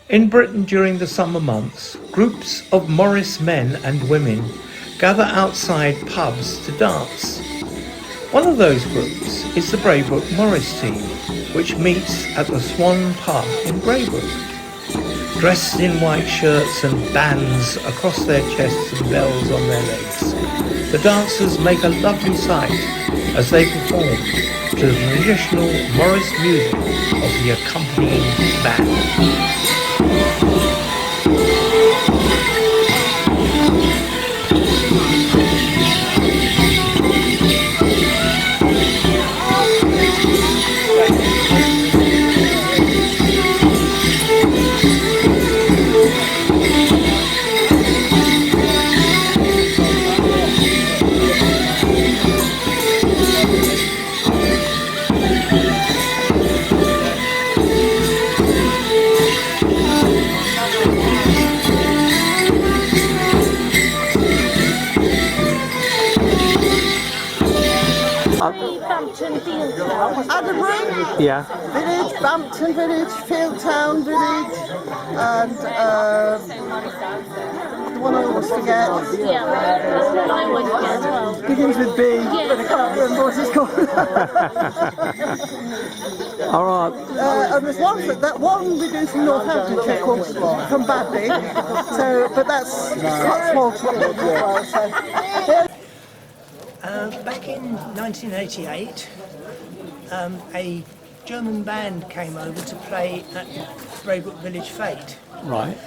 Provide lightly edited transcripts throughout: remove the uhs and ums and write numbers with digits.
In Britain during the summer months, groups of Morris men and women gather outside pubs to dance. One of those groups is the Braybrooke Morris team, which meets at the Swan pub in Braybrooke. Dressed in white shirts and bands across their chests and bells on their legs, the dancers make a lovely sight as they perform to the traditional Morris music of the accompanying band. Bampton Fieldtown. Adderbury Yeah. Village, Bampton Village, Fieldtown Village, and the one I always forget. Yeah, that's the one I always get as well. Begins with B, but I can't remember what it's called. All right. And there's one we do from Northamptonshire called From Badly. So, but that's quite small to as well. So. Back in 1988, a German band came over to play at Braybrooke Village Fete. Right.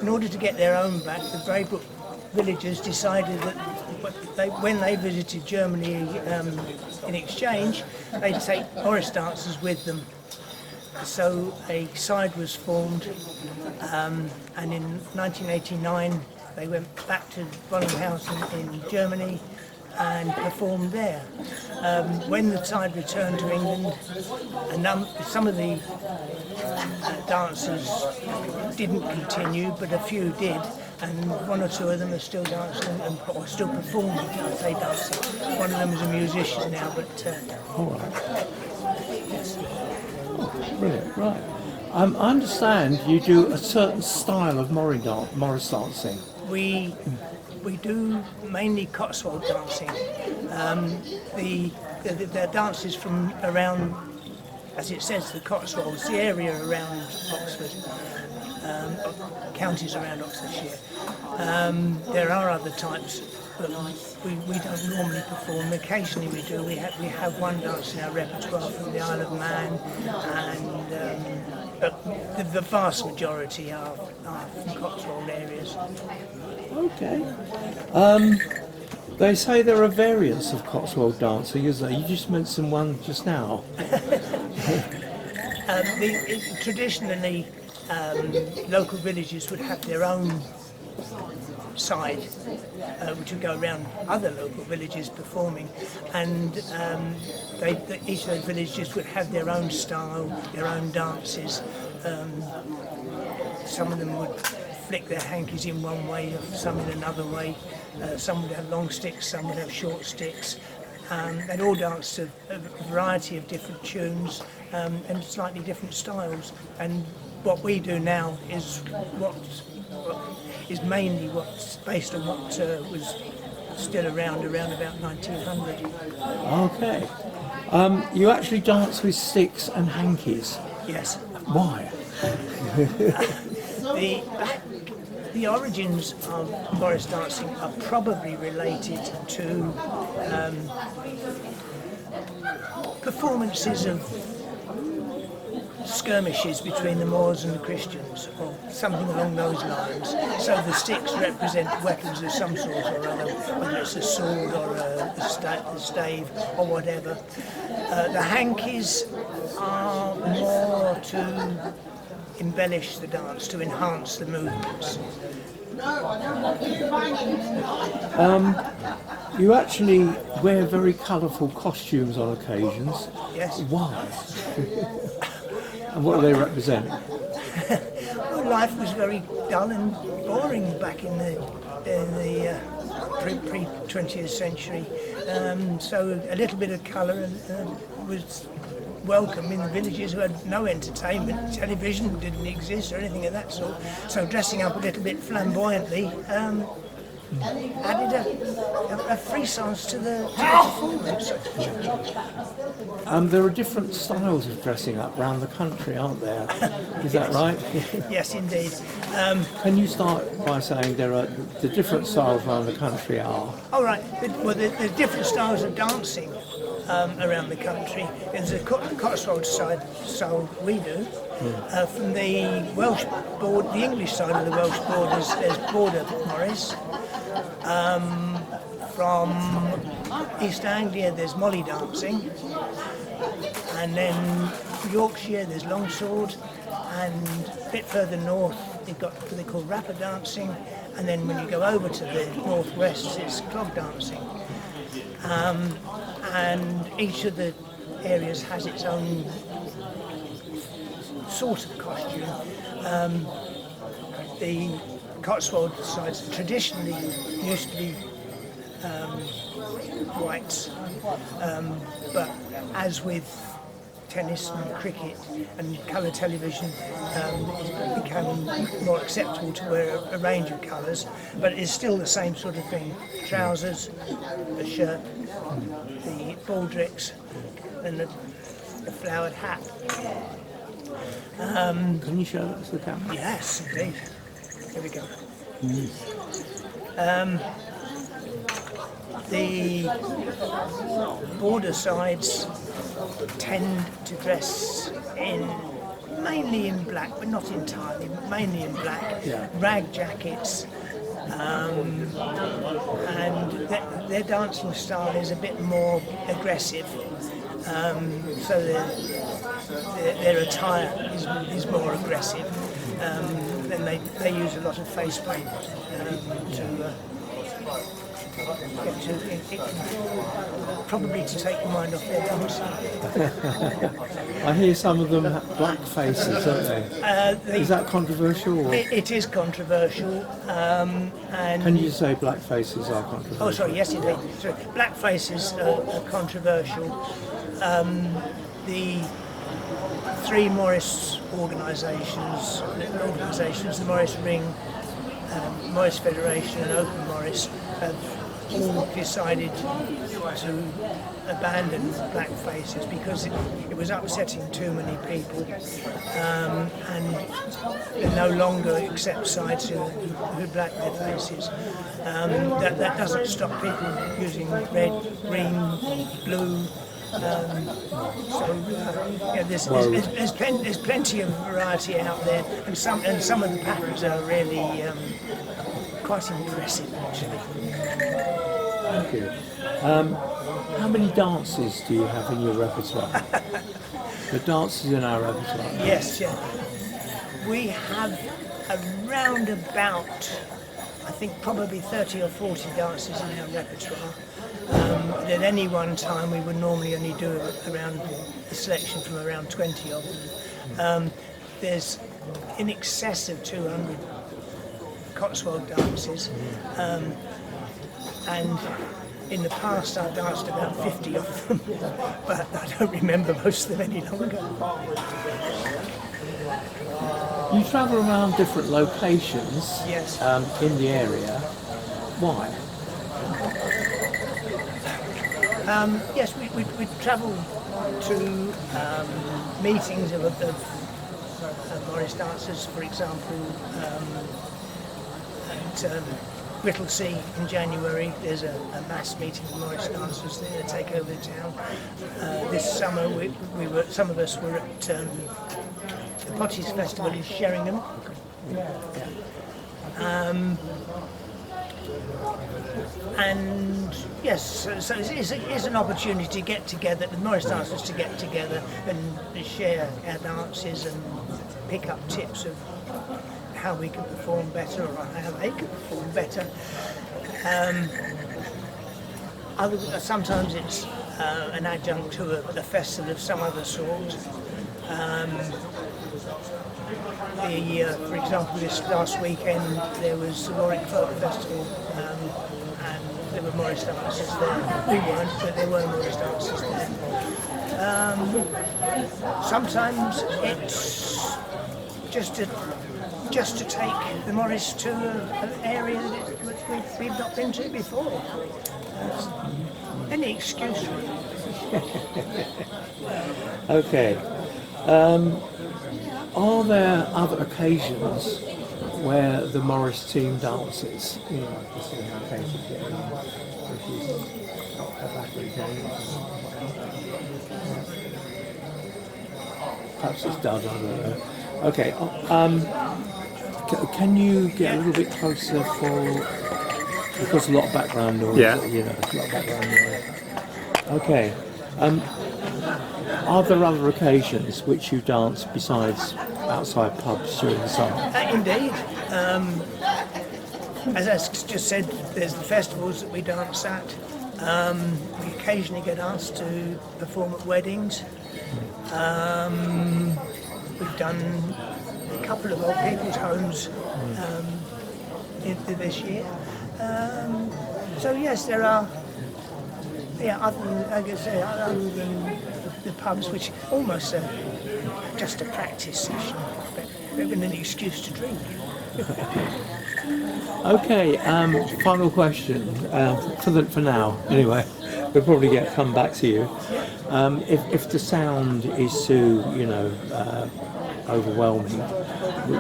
In order to get their own back, the Braybrooke villagers decided that when they visited Germany in exchange, they'd take Morris dancers with them. So a side was formed, and in 1989 they went back to Bonninghausen in Germany and performed there. When the side returned to England, some of the dancers didn't continue, but a few did, and one or two of them are still dancing and or still performing. I say dancing. One of them is a musician now, but. All right. Oh, brilliant. Right. I understand you do a certain style of Morris dancing. We do mainly Cotswold dancing. The dances from around, as it says, the Cotswolds, the area around Oxford, counties around Oxfordshire. There are other types, but we don't normally perform. Occasionally we do. We have one dance in our repertoire from the Isle of Man, and but the vast majority are from Cotswold areas. Okay. They say there are variants of Cotswold dancing, isn't there? You just mentioned one just now. Traditionally, local villages would have their own side, which would go around other local villages performing, and each of those villages would have their own style, their own dances. Some of them would flick their hankies in one way, some in another way. Some would have long sticks, some would have short sticks. They'd all dance to a variety of different tunes and slightly different styles. And what we do now is mainly what's based on what was still around about 1900. Okay. You actually dance with sticks and hankies. Yes. Why? The origins of Morris dancing are probably related to performances of skirmishes between the Moors and the Christians, or something along those lines. So the sticks represent weapons of some sort or other, whether it's a sword or a stave or whatever. The hankies are more to embellish the dance, to enhance the movements. You actually wear very colourful costumes on occasions. Yes. Why? And what do they represent? Well, life was very dull and boring back in the pre-20th century. So a little bit of colour was welcome in the villages who had no entertainment. Television didn't exist or anything of that sort. So dressing up a little bit flamboyantly added a frisance to the performance. There are different styles of dressing up around the country, aren't there? Is that right? Yes, indeed. Can you start by saying the different styles around the country are? All right. Well, there's different styles of dancing around the country. There's a Cotswold style we do. From the Welsh board, the English side of the Welsh borders, there's Border Morris. From East Anglia, there's Molly dancing, and then Yorkshire, there's Longsword, and a bit further north, they've got what they call rapper dancing, and then when you go over to the northwest, it's clog dancing. And each of the areas has its own sort of costume. The Cotswold sides traditionally used to be whites, but as with tennis and cricket and colour television, it became more acceptable to wear a range of colours, but it's still the same sort of thing: trousers, a shirt, the baldricks, and the flowered hat. Can you show that to the camera? Yes, indeed. Here we go. The border sides tend to dress mainly in black, but not entirely, mainly in black. Yeah. Rag jackets, and their dancing style is a bit more aggressive. So their attire is more aggressive. Then they use a lot of face paint probably to take the mind off their dancing. I hear some of them have black faces, don't they? Is that controversial? Or? It is controversial. And Can you say black faces are controversial? oh, sorry, yes, indeed. Sorry. Black faces are controversial. The three Morris organisations, the Morris Ring, Morris Federation and Open Morris, have all decided to abandon black faces because it was upsetting too many people, and they no longer accept sides who black their faces. That doesn't stop people using red, green, blue. There's plenty of variety out there, and some of the patterns are really quite impressive, actually. Thank you. How many dances do you have in your repertoire? The dances in our repertoire? Yes, yeah. We have around about, I think probably 30 or 40 dances in our repertoire. At any one time we would normally only do around a selection from around 20 of them. There's in excess of 200 Cotswold dances, and in the past I've danced about 50 of them, but I don't remember most of them any longer. You travel around different locations. Yes. In the area. Why? Yes, we travel to meetings of Morris dancers, for example, at Whittlesea in January. There's a mass meeting of Morris dancers there to take over the town. This summer, some of us were at the Potties Festival in Sheringham. And yes, so it's an opportunity to get together, the Morris dancers to get together and share our dances and pick up tips of how we can perform better or how they can perform better. Sometimes it's an adjunct to a festival of some other sort. For example, this last weekend there was the Warwick Folk Festival, and there were Morris dancers there. We weren't, but there were Morris dancers there. Sometimes it's just to take the Morris to an area that we've not been to before. Any excuse really. Okay. Are there other occasions where the Morris team dances? You know, to see how things are getting on, which is not a bad weekend. Perhaps it's done, I don't know. Okay. Can you get a little bit closer because a lot of background noise. Yeah. You know, a lot of background noise. Okay. Are there other occasions which you dance besides outside pubs during the summer? Indeed. As I just said, there's the festivals that we dance at. We occasionally get asked to perform at weddings. We've done a couple of old people's homes this year. So yes, there are. Yeah, other than the pubs, which almost are just a practice session, but an excuse to drink. Okay, final question for now. Anyway, we'll probably come back to you. If the sound is too, overwhelming,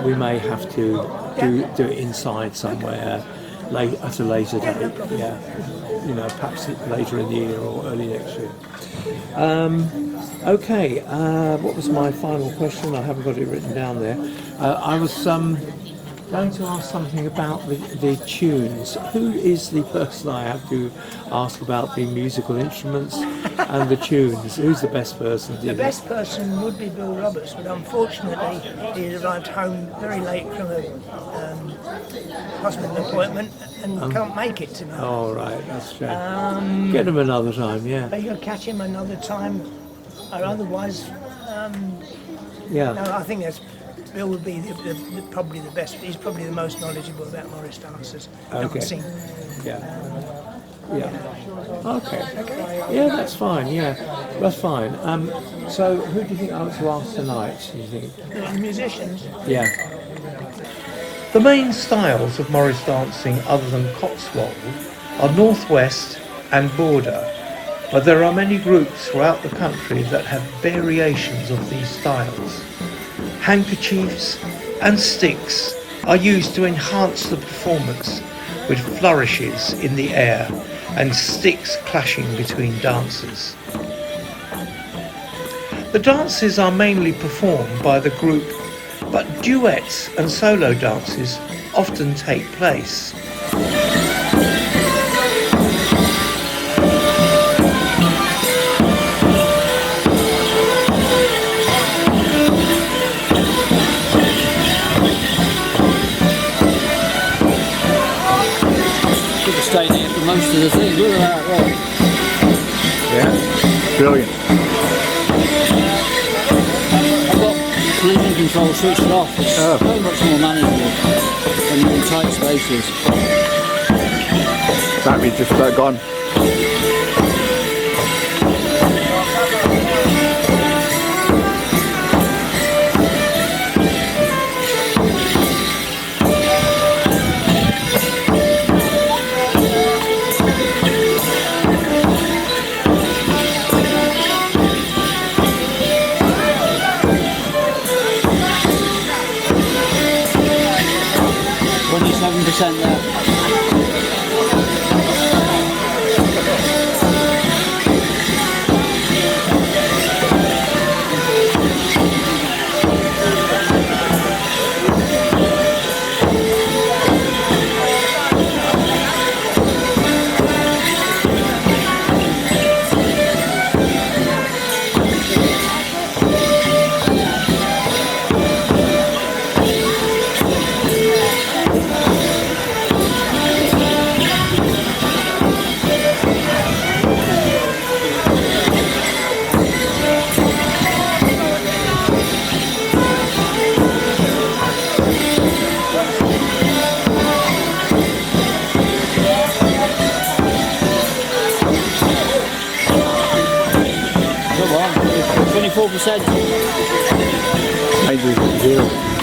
we may have to do it inside somewhere at a later date. Yeah, perhaps later in the year or early next year. Okay, what was my final question? I haven't got it written down there. I was going to ask something about the tunes. Who is the person I have to ask about the musical instruments and the tunes? Who's the best person? The best person would be Bill Roberts, but unfortunately he arrived home very late from a hospital appointment and can't make it tonight. Oh, right, that's true. Get him another time, yeah. But you'll catch him another time, or otherwise, Yeah. no, I think Bill would be probably the best. He's probably the most knowledgeable about Morris dancers Okay. I've seen. Yeah. Yeah. Okay. Yeah, that's fine. Yeah, that's fine. So, who do you think I want to ask tonight? Do you think? The musicians. Yeah. The main styles of Morris dancing other than Cotswold are Northwest and Border, but there are many groups throughout the country that have variations of these styles. Handkerchiefs and sticks are used to enhance the performance with flourishes in the air and sticks clashing between dancers. The dances are mainly performed by the group, but duets and solo dances often take place. Stayed here for most of the thing. Look at that, right? Yeah, brilliant. I've got collision control switched off. It's so much more manageable when you're in tight spaces. Battery's just about gone. There. 4%. I do 0.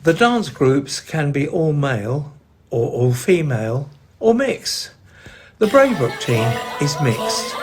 The dance groups can be all male or all female or mixed. The Braybrooke team is mixed.